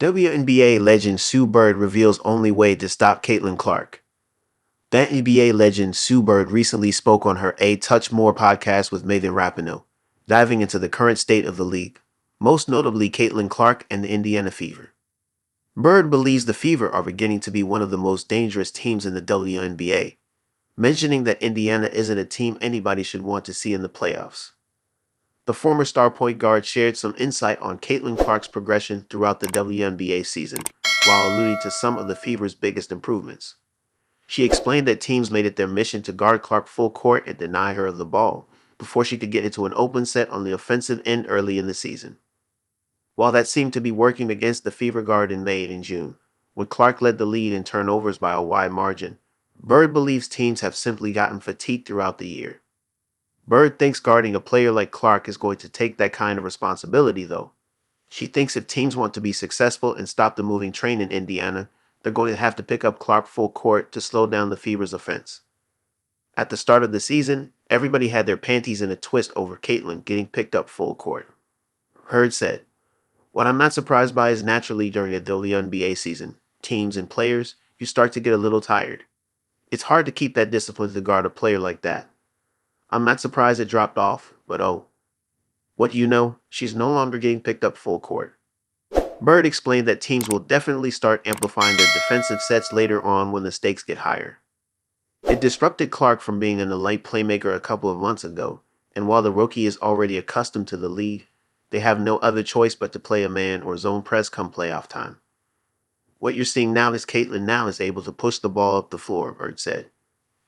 WNBA legend Sue Bird reveals only way to stop Caitlin Clark. That NBA legend Sue Bird recently spoke on her A Touch More podcast with Megan Rapinoe, diving into the current state of the league, most notably Caitlin Clark and the Indiana Fever. Bird believes the Fever are beginning to be one of the most dangerous teams in the WNBA, mentioning that Indiana isn't a team anybody should want to see in the playoffs. The former star point guard shared some insight on Caitlin Clark's progression throughout the WNBA season, while alluding to some of the Fever's biggest improvements. She explained that teams made it their mission to guard Clark full court and deny her the ball before she could get into an open set on the offensive end early in the season. While that seemed to be working against the Fever guard in May and June, when Clark led the lead in turnovers by a wide margin, Bird believes teams have simply gotten fatigued throughout the year. Bird thinks guarding a player like Clark is going to take that kind of responsibility, though. She thinks if teams want to be successful and stop the moving train in Indiana, they're going to have to pick up Clark full court to slow down the Fever's offense. At the start of the season, everybody had their panties in a twist over Caitlin getting picked up full court. Bird said, "What I'm not surprised by is naturally during a WNBA season, teams and players, you start to get a little tired. It's hard to keep that discipline to guard a player like that. I'm not surprised it dropped off, but oh, what you know, she's no longer getting picked up full court." Bird explained that teams will definitely start amplifying their defensive sets later on when the stakes get higher. It disrupted Clark from being an elite playmaker a couple of months ago, and while the rookie is already accustomed to the league, they have no other choice but to play a man or zone press come playoff time. "What you're seeing now is Caitlin now is able to push the ball up the floor," Bird said.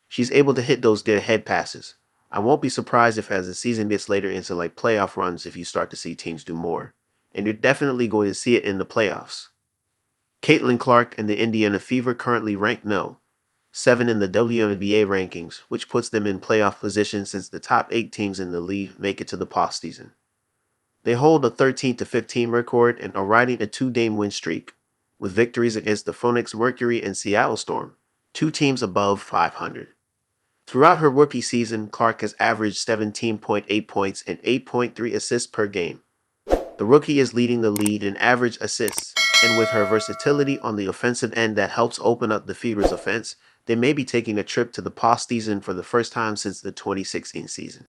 "She's able to hit those dead head passes. I won't be surprised if as the season gets later into like playoff runs if you start to see teams do more. And you're definitely going to see it in the playoffs." Caitlin Clark and the Indiana Fever currently rank no. 7 in the WNBA rankings, which puts them in playoff position since the top 8 teams in the league make it to the postseason. They hold a 13-15 record and are riding a 2-game win streak, with victories against the Phoenix Mercury and Seattle Storm, 2 teams above 500. Throughout her rookie season, Clark has averaged 17.8 points and 8.3 assists per game. The rookie is leading the lead in average assists, and with her versatility on the offensive end that helps open up the Fever's offense, they may be taking a trip to the postseason for the first time since the 2016 season.